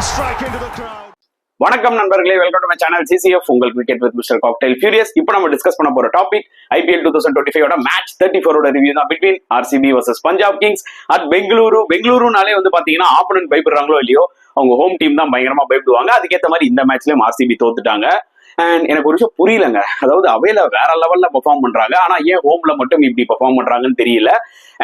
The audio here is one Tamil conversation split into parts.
strike into the crowd. வணக்கம் நண்பர்களே, welcome to my channel CCF உங்கள் cricket with mister cocktail furious. இப்போ நம்ம டிஸ்கஸ் பண்ண போற டாபிக் IPL 2025 மேட்ச் 34 ரிவ்யூ தான் between RCB vs Punjab kings at Bengaluru. பெங்களூருனாலே வந்து பாத்தீங்கன்னா ஆப்போனன்ட் பயப்படுறாங்களோ இல்லையோ, அவங்க ஹோம் டீம் தான் பயங்கரமா பயப்படுவாங்க. அதுக்கேற்ற மாதிரி இந்த மேட்ச்லயும் RCB தோத்துட்டாங்க. அண்ட் எனக்கு ஒரு விஷயம் புரியலங்க, அதாவது அவையில வேற லெவல்ல பெர்ஃபார்ம் பண்றாங்க, ஆனா ஏன் ஹோம்ல மட்டும் இப்படி பெர்ஃபார்ம் பண்றாங்கன்னு தெரியல.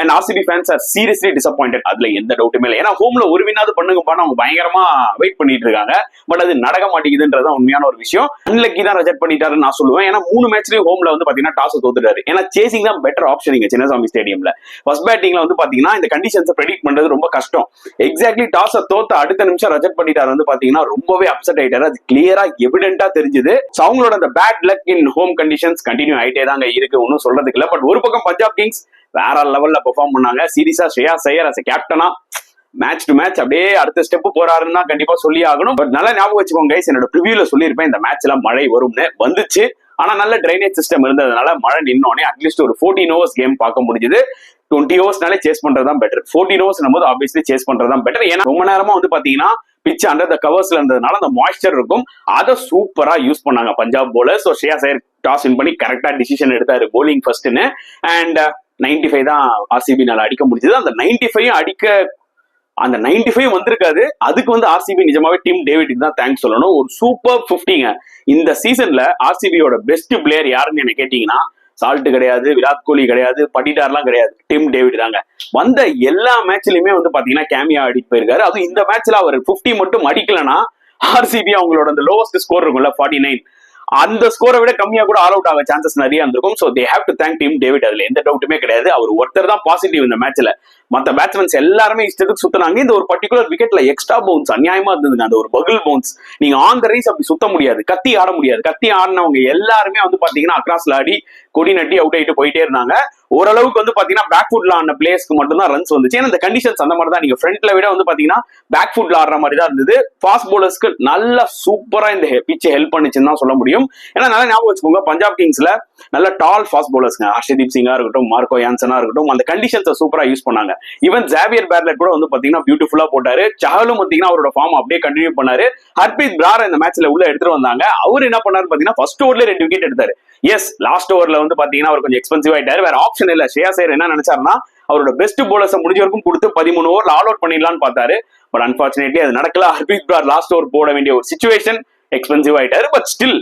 And RCB fans are seriously disappointed, அதுல எந்த டவுட்டுமே இல்லை. ஏன்னா ஹோம்ல ஒரு வினாவது பண்ணுங்கப்பான்னு அவங்க பயங்கரமா வெயிட் பண்ணிட்டு இருக்காங்க. பட் அது நடக்க மாட்டேங்குதுன்றது உண்மையான ஒரு விஷயம். அன்லக்கி தான் ரிஜெக்ட் பண்ணிட்டாருன்னு நான் சொல்லுவேன். ஏன்னா 3 மேட்ச்லயும் ஹோம்ல வந்து பாத்தீங்கன்னா டாஸ் தோத்துட்டாரு. ஏன்னா சேசிங் தான் பெட்டர் ஆப்ஷன் இங்க சின்னசாமி ஸ்டேடியம்ல. ஃபர்ஸ்ட் பேட்டிங்ல வந்து பாத்தீங்கன்னா இந்த கண்டிஷன்ஸ் ப்ரெடிக்ட் பண்றது ரொம்ப கஷ்டம். எக்ஸாக்ட்லி டாஸ் தோத்த அடுத்த நிமிஷம் ரிஜெக்ட் பண்ணிட்டாரு வந்து பாத்தீங்கன்னா ரொம்பவே அப்செட் ஆயிட்டாரு. அது கிளியரா எவிடென்ட்டா தெரிஞ்சது. அவங்களோட அந்த bad luck in home conditions continue ஆயிட்டே தாங்க இருக்கு, ஒன்னும் சொல்றதுக்கு இல்ல. பட் ஒரு பக்கம் பஞ்சாப் கிங்ஸ் வேற லெவல்ல பெர்ஃபார்ம் பண்ணாங்க. சீரியஸா ஸ்ரேயாஸ் ஐயர் as a கேப்டனா மேட்ச் டு மேட்ச் அப்படியே அடுத்த ஸ்டெப் போறாருன்னு தான் கண்டிப்பா சொல்லி ஆகணும். பட் நல்லா ஞாபகம் வச்சுக்கோங்க கைஸ், என்னோட ப்ரிவியூல சொல்லியிருப்பேன் இந்த மேட்ச்ல மழை வரும்னு. வந்துச்சு, ஆனா நல்ல டிரைனேஜ் சிஸ்டம் இருந்ததுனால மழை நின்னோடனே அட்லீஸ்ட் ஒரு 14 ஓவர்ஸ் கேம் பார்க்க முடிஞ்சது. 20 ஓவர்ஸ்னாலே சேஸ் பண்றதுதான் பெட்டர். 14 ஓவர்ஸ் போது ஆப்வியஸ்லி சேஸ் பண்றதுதான் பெட்டர். ஏன்னா ரொம்ப நேரமா வந்து பாத்தீங்கன்னா பிச் அண்டர் த கவர்ஸ்ல இருந்ததுனால அந்த மாய்ஸ்சர் இருக்கும், அதை சூப்பரா யூஸ் பண்ணாங்க Punjab bowler. So Shreyas Iyer toss win பண்ணி கரெக்டா டிசிஷன் எடுத்தாரு போலிங் ஃபர்ஸ்ட்னு. அண்ட் 95 தான் RCB நால அடிக்க முடிஞ்சது. அந்த 95 அடிக்க அந்த 95 வந்திருக்காது. அதுக்கு வந்து RCB நிஜமாவே டீம் டேவிட்டுக்கு தான் தேங்க்ஸ் சொல்லணும். ஒரு சூப்பர் 50ங்க. இந்த சீசன்ல RCBயோட பெஸ்ட் பிளேயர் யாருன்னு என்ன கேட்டீங்கன்னா சால்ட் கிடையாது, விராட் கோலி கிடையாது, படிட்டார்லாம் கிடையாது, டிம் டேவிட் தாங்க. வந்த எல்லா மேட்ச்லயுமே வந்து பாத்தீங்கன்னா கேமியா அடிட்டு போயிருக்காரு. அதுவும் இந்த மேட்ச்ல அவர் 50 மட்டும் அடிக்கலன்னா RCB அவங்களோட அந்த லோவஸ்ட் ஸ்கோர் இருக்கும்ல 49, அந்த ஸ்கோரை விட கம்மியா கூட ஆல் அவுட் ஆக சான்சஸ் நிறைய இருந்திருக்கும். So they have to thank team David, அதுல எந்த டவுட்டுமே கிடையாது. அவர் ஒருத்தர் தான் பாசிட்டிவ் இந்த மேட்ச்ல. மத்த பேட்ஸ்மேன்ஸ் எல்லாருமே இஷ்டத்துக்கு சுத்தினாங்க. இந்த ஒரு பர்டிகுலர் விக்கெட்ல எக்ஸ்ட்ரா பவுன்ஸ் அநியாயமா இருந்ததுங்க. அந்த ஒரு பகில் பவுன்ஸ் நீங்க ஆன் த ரைஸ் அப்படி சுத்த முடியாது, கத்தி ஆட முடியாது. கத்தி ஆடினவங்க எல்லாருமே வந்து பாத்தீங்கன்னா அக்ராஸ்ல ஆடி கொடி நட்டி அவுட் ஆயிட்டு போயிட்டே இருந்தாங்க. ஓரளவுக்கு வந்து பாத்தீங்கன்னா பேக் ஃபுட்ல ஆன பிளேஸ்க்கு மட்டும் தான் ரன்ஸ் வந்துச்சு. ஏன்னா இந்த கண்டிஷன்ஸ் அந்த மாதிரி தான். நீங்க ஃப்ரண்ட்ல விட வந்து பாத்தீங்கன்னா பேக் ஃபுட்ல ஆடுற மாதிரி தான் இருந்தது. ஃபாஸ்ட் போலர்ஸ்க்கு நல்ல சூப்பரா இந்த பிச் ஹெல்ப் பண்ணுச்சுன்னு தான் சொல்ல முடியும். ஏன்னா நல்லா ஞாபகம் வச்சுக்கோங்க, பஞ்சாப் கிங்ஸ்ல நல்ல டால் ஃபாஸ்ட் போலர்ஸ்ங்க. ஹர்ஷதீப் சிங்கா இருக்கட்டும், மார்க்கோ யான்சனா இருக்கட்டும், அந்த கண்டிஷன்ஸை சூப்பரா யூஸ் பண்ணாங்க. ஈவன் ஜாவியர் பேர்லெட் கூட வந்து பாத்தீங்கன்னா பியூட்டிஃபுல்லா போட்டாரு. சஹலும் பாத்தீங்கன்னா அவரோட ஃபார்ம் அப்படியே கண்டினியூ பண்ணாரு. ஹர்ப்ரீத் பிரார் இந்த மேட்ச்ல உள்ள எடுத்துட்டு வந்தாங்க. அவர் என்ன பண்ணாரு பாத்தீங்கன்னா ஃபர்ஸ்ட் ஓவர்ல 2 விக்கெட் எடுத்தாரு. எஸ், லாஸ்ட் ஓவர்ல வந்து பாத்தீங்கன்னா அவர் கொஞ்சம் எக்ஸ்பென்சிவ் ஆயிட்டாரு. வேற ஆப்ஷன் இல்ல. ஸ்ரேயாஸ் ஐயர் என்ன நினைச்சாருன்னா அவரோட பெஸ்ட் போலர்ஸ் முடிஞ்ச வரைக்கும் கொடுத்து 13 ஓவர்ல ஆல் அவுட் பண்ணிடலாம்னு பார்த்தாரு. பட் அன்பார்ச்சுனேட்லி அது நடக்கல. ஹர்ப்ரீத் பிரார் லாஸ்ட் ஓவர் போட வேண்டிய ஒரு சிச்சுவேஷன், எக்ஸ்பென்சிவ் ஆயிட்டாரு. பட் ஸ்டில்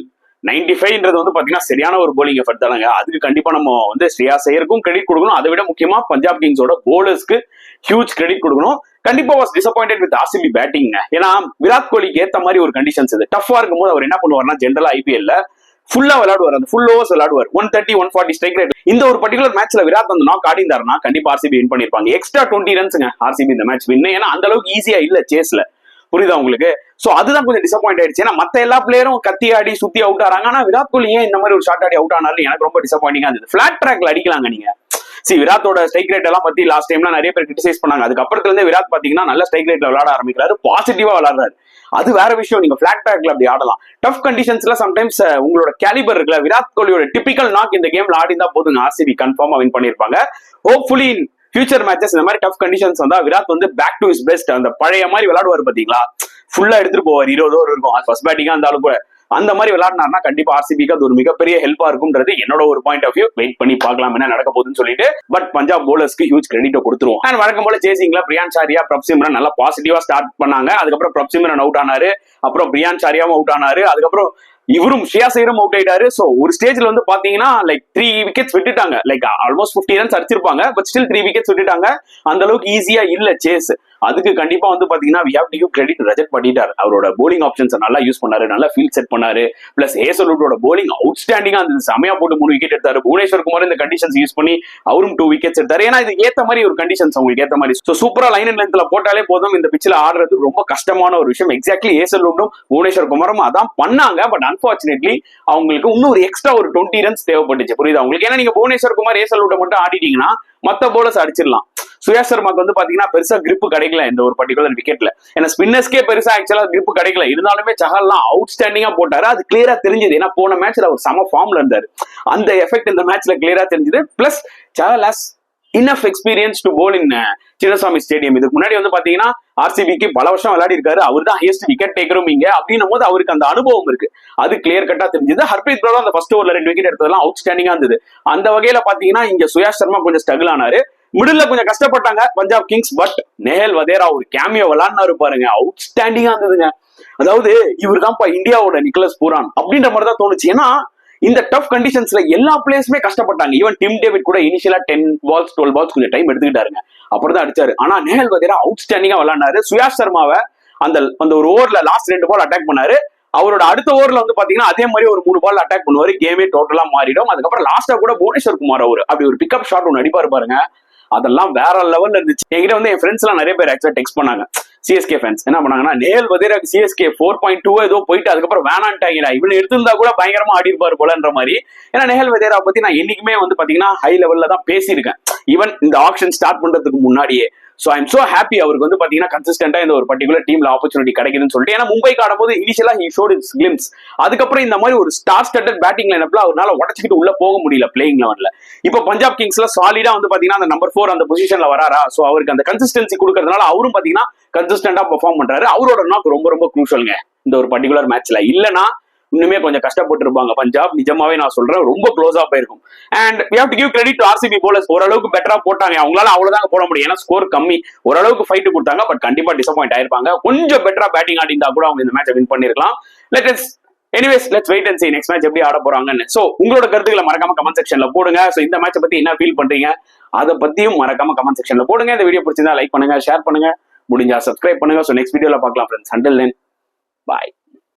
95ன்றது வந்து பாத்தீங்கன்னா சரியான ஒரு போலிங் எஃபர்ட் தானங்க. அதுக்கு கண்டிப்பா நம்ம வந்து ஸ்ரேயாஸ் ஐயருக்கும் கிரெடிட் கொடுக்கணும். அதை விட முக்கியமா பஞ்சாப் கிங்ஸோட போலர்ஸ்க்கு ஹியூஜ் கிரெடிட் கொடுக்கணும். கண்டிப்பா was disappointed with RCB batting. ஏன்னா விராட் கோலிக்கு ஏத்த மாதிரி ஒரு கண்டிஷன்ஸ் இது டஃபா இருக்கும்போது அவர் என்ன பண்ணுவார்னா ஜென்ரலா IPL ஃபுல்லா விளையாடுவார், அந்த ஃபுல் ஓவர்ஸ் விளையாடுவார். 130, 140 ஸ்ட்ரைக் ரேட். இந்த ஒரு பர்டிகுலர் மேட்ச்ல விராட் அந்த நாக் ஆடி இருந்தாருன்னா கண்டிப்பா RCB வின் பண்ணிருப்பாங்க. எக்ஸ்ட்ரா 20 ரன்ஸ்ங்க RCB இந்த மேட்ச் வின். ஏன்னா அந்த அளவுக்கு ஈஸியா இல்ல சேஸ்ல, புரியுதா உங்களுக்கு? சோ அதுதான் கொஞ்சம் டிசப்பாயிண்ட் ஆயிடுச்சு. ஏன்னா மத்த எல்லா பிளேயரும் கத்தி ஆடி சுத்தி அவுட் ஆறாங்க, ஆனா விராட் கோலி ஏன் இந்த மாதிரி ஒரு ஷார்ட் ஆடி அவுட் ஆனாலும் எனக்கு ரொம்ப டிசப்பாயிண்டிங்கா இருந்தது. பிளாட் ட்ராக்ல அடிக்கலாங்க நீங்க. விராட்டோட ஸ்ட்ரைக் ரேட் எல்லாம் பத்தி லாஸ்ட் டைம்ல நிறைய பேர் கிரிட்டிசைஸ் பண்ணாங்க. அதுக்கப்புறத்துல இருந்து விராட் பாத்தீங்கன்னா நல்ல ஸ்ட்ரைக் ரேட்ல விளையாட ஆரம்பிக்கிறாரு, பாசிட்டிவா விளையாடுறாரு. அது வேற விஷயம். நீங்க பிளாட் ட்ராக்ல அப்படி ஆடலாம். டஃப் கண்டிஷன்ஸ்ல சம்டைம்ஸ் உங்களோட கேலிபர் இருக்குல்ல, விராட் கோலியோட டிபிக்கல் நாக் இந்த கேம்ல ஆடி இருந்தா போதுங்க, RCB கன்ஃபார்மா வின் பண்ணிருப்பாங்க. ஹோப்ஃபுல்லி இன் ஃபியூச்சர் மேட்சஸ் இந்த மாதிரி டஃப் கண்டிஷன்ஸ் வந்தா விராட் வந்து பேக் டு இஸ் பெஸ்ட், அந்த பழைய மாதிரி விளையாடுவார் பாத்தீங்களா, ஃபுல்லா எடுத்துட்டு போவார். 20 ஓவர் இருக்கும் ஃபர்ஸ்ட் பேட்டிங்கா இருந்தாலும் கூட. அந்த மாதிரி விளையாடினார்னா கண்டிப்பா RCBக்கு அது ஒரு மிகப்பெரிய ஹெல்ப்பா இருக்கும்ன்றது என்னோட ஒரு பாயிண்ட் ஆஃப் வியூ. வெயிட் பண்ணி பார்க்கலாம் என்ன நடக்க போகுதுன்னு சொல்லிட்டு. பட் பஞ்சாப் போலர்ஸ்க்கு ஹியூஜ் கிரெடிட் கொடுத்துருவோம். அண்ட் வழக்கம் போல சேசிங்ல பிரியான் சாரியா, பிரப் சிம்ரன் நல்லா பாசிட்டிவா ஸ்டார்ட் பண்ணாங்க. அதுக்கப்புறம் பிரப் சிம்ரன் அவுட் ஆனாரு, அப்புறம் பிரியான் சாரியாவும் அவுட் ஆனாரு, அதுக்கப்புறம் இவரும் ஸ்ரேயாஸ் ஐயரும் அவுட் ஆயிட்டாரு. சோ ஒரு ஸ்டேஜ்ல வந்து பாத்தீங்கன்னா லைக் 3 விக்கெட்ஸ் விட்டுட்டாங்க. லைக் ஆல்மோஸ்ட் 50 ரன்ஸ் அடிச்சிருப்பாங்க. பட் ஸ்டில் 3 விக்கெட்ஸ் விட்டுட்டாங்க. அந்த அளவுக்கு ஈஸியா இல்ல சேஸ். அதுக்கு கண்டிப்பா வந்து பாத்தீங்கன்னா we have to give credit Rajat Patidar. அவரோட போலிங் ஆப்ஷன்ஸ் நல்லா யூஸ் பண்ணாரு, நல்லா ஃபீல்ட் செட் பண்ணாரு. பிளஸ் ஹேசல்வுட்டோட போலிங் அவுட்ஸ்டாண்டிங்கா இருந்தது. செமையா போட்டு 3 விக்கெட் எடுத்தாரு. புவனேஸ்வர் குமார் இந்த கண்டிஷன்ஸ் யூஸ் பண்ணி அவரும் 2 விக்கெட்ஸ் எடுத்தாரு. ஏன்னா இது ஏத்த மாதிரி ஒரு கண்டிஷன்ஸ் அவங்களுக்கு ஏத்த மாதிரி. சோ சூப்பரா லைன் அண்ட் லென்த்ல போட்டாலே போதும். இந்த பிச்சில் ஆடுறது ரொம்ப கஷ்டமான ஒரு விஷயம். எக்ஸாக்ட்லி ஹேசல்வுட்டும் புவனேஸ்வர் குமாரும் அதான் பண்ணாங்க. பட் அன்பார்ச்சுனேட்லி அவங்களுக்கு இன்னும் ஒரு எக்ஸ்ட்ரா ஒரு 20 ரன்ஸ் தேவைப்பட்டுச்சு, புரியுது அவங்களுக்கு? ஏன்னா நீங்க புவனேஸ்வர் குமார் ஹேசல்வுட்டை மட்டும் ஆடிட்டீங்கன்னா மத்த போலர்ஸ் அடிச்சிடலாம். சுயாஸ் சர்மாக்கு வந்து பாத்தீங்கன்னா பெருசா கிரிப் கிடைக்கல இந்த ஒரு பர்டிகுலர் விக்கெட்ல. ஏன்னா ஸ்பின்னர்ஸ்க்கே பெருசா ஆக்சுவலா கிரிப் கிடைக்கல. இருந்தாலுமே சஹல்லாம் அவுட்ஸ்டாண்டிங்கா போட்டாரு. அது கிளியரா தெரிஞ்சது. ஏன்னா போன மேட்ச்ல அவர் சம ஃபார்ம்ல இருந்தாரு. அந்த எஃபெக்ட் இந்த மேட்ச்ல கிளியரா தெரிஞ்சது. Plus Chahal enough experience to bowl in Chinnaswamy stadium. இதுக்கு முன்னாடி வந்து பாத்தீங்கன்னா ஆர்சிபிக்கு பல வருஷம் விளையாடி இருக்காரு, அவர் தான் ஹையஸ்ட் விக்கெட் டேக்கரும் இங்க அப்படின்னும் போது அவருக்கு அந்த அனுபவம் இருக்கு, அது கிளியர் கட்டா தெரிஞ்சது. ஹர்ப்ரீத் ப்ரோ அந்த ஃபர்ஸ்ட் ஓவர்ல 2 விக்கெட் எடுத்ததெல்லாம் அவுட்ஸ்டாண்டிங்கா இருந்தது. அந்த வகையில பாத்தீங்கன்னா இங்க சுயாஷ் சர்மா கொஞ்சம் ஸ்ட்ரகிள் ஆனாரு, மிடில் கொஞ்சம் கஷ்டப்பட்டாங்க பஞ்சாப் கிங்ஸ். பட் நேஹல் வதேரா ஒரு கேமியோ விளாட்னாரு பாருங்க, அவுட்ஸ்டாண்டிங்கா இருந்ததுங்க. அதாவது இவர் தான்ப்பா இந்தியாவோட நிக்கலஸ் பூரான் அப்படின்ற மாதிரி தான் தோணுச்சு. ஏன்னா இந்த டஃப் கண்டிஷன்ஸ்ல எல்லா பிளேயர்ஸுமே கஷ்டப்பட்டாங்க. ஈவன் டிம் டேவிட் கூட இனிஷியலா 10 balls 12 balls கொஞ்சம் டைம் எடுத்துக்கிட்டாருங்க, அப்புறம் தான் அடிச்சாரு. ஆனா நேஹல் வதேரா அவுட்ஸ்டாண்டிங்கா விளையாடினாரு. சுயாஷ் சர்மாவை அந்த ஒரு ஓவர்ல லாஸ்ட் 2 ball அட்டாக் பண்ணாரு. அவரோட அடுத்த ஓவர்ல வந்து பாத்தீங்கன்னா அதே மாதிரி ஒரு 3 ball அட்டாக் பண்ணுவாரு, கேமே டோட்டலா மாறிடும். அதுக்கப்புறம் லாஸ்டா கூட புவனேஸ்வர் குமார் அவரு அப்படி ஒரு பிக்கப் ஷாட் ஒன்று அடிப்பாரு பாருங்க, அதெல்லாம் வேற லெவல்ல இருந்துச்சு. என்கிட்ட வந்து என் ஃப்ரெண்ட்ஸ் எல்லாம் நிறைய பேர் ஆக்சுவலா டெக்ஸ்ட் பண்ணாங்க, சிஎஸ்கே ஃபேன்ஸ் என்ன பண்ணாங்கன்னா, நேஹல் வதேராக்கு சிஎஸ்கே 4.2 ஏதோ போயிட்டு அதுக்கப்புறம் வேணான்ட்டாங்கடா, இவனு எடுத்திருந்தா கூட பயங்கரமா ஆடி இருப்பாரு போலன்ற மாதிரி. ஏன்னா நேஹல் வதேரா பத்தி நான் என்னைக்குமே வந்து பாத்தீங்கன்னா ஹை லெவல்ல தான் பேசியிருக்கேன், ஈவன் இந்த ஆக்ஷன் ஸ்டார்ட் பண்றதுக்கு முன்னாடியே. ஸோ ஐம் சோ ஹாப்பி அவருக்கு வந்து பாத்தீங்கன்னா கன்சிஸ்டன்டா இந்த ஒரு பர்டிகுலர் டீம்ல ஆப்பர்ச்சுனிட்டி கிடைக்குதுன்னு சொல்லிட்டு. ஏன்னா மும்பைக்கு ஆடும்போது இனிஷியலா ஹி ஷோட் இஸ் கிளிம்ஸ், அதுக்கப்புறம் இந்த மாதிரி ஒரு ஸ்டார் ஸ்டார்டட் பேட்டிங் லைனப்ல அவரால் உடச்சிக்கிட்டு உள்ள போக முடியல பிளேயிங் லெவன்ல. இப்போ பஞ்சாப் கிங்ஸ்ல சாலிடா வந்து பாத்தீங்கன்னா அந்த நம்பர் 4 அந்த பொசிஷன்ல வராரா, ஸோ அவருக்கு அந்த கன்சிஸ்டன்சி கொடுக்கறதுனால அவரும் பாத்தீங்கன்னா கன்சிஸ்டன்டா பெர்ஃபார்ம் பண்றாரு. அவரோட நாக் ரொம்ப ரொம்ப குரூஷியல்ங்க இந்த ஒரு பர்டிகுலர் மேட்ச்ல. இல்லனா இன்னுமே கொஞ்சம் கஷ்டப்பட்டு இருப்பாங்க பஞ்சாப், நிஜமாவே நான் சொல்றேன், ரொம்ப க்ளோஸா போயிருக்கும். And we have to give credit to RCB bowlers, ஓரளவுக்கு பெட்டரா போட்டாங்க, அவங்களால அவ்வளவுதாங்க போட முடியும், ஏன்னா ஸ்கோர் கம்மி, ஓரளவுக்கு ஃபைட் கொடுத்தாங்க. பட் கண்டிப்பா டிசப்பாயிண்ட் ஆயிருப்பாங்க, கொஞ்சம் பெட்டரா பேட்டிங் ஆடி இருந்தா கூட அவங்க இந்த மேட்சை வின் பண்ணிருக்கலாம். Anyways let's wait and see next match எப்படி ஆட போறாங்கன்னு. சோ உங்களோட கருத்துக்களை மறக்காம கமெண்ட் செக்ஷன்ல போடுங்க. சோ இந்த மேட்சை பத்தி என்ன ஃபீல் பண்றீங்க அதை பத்தியும் மறக்காம கமெண்ட் செக்ஷன்ல போடுங்க. இந்த வீடியோ பிடிச்சிருந்தா லைக் பண்ணுங்க, ஷேர் பண்ணுங்க, முடிஞ்சா சப்ஸ்கிரைப் பண்ணுங்க. சோ நெக்ஸ்ட் வீடியோல பார்க்கலாம் ஃப்ரெண்ட்ஸ். until then bye.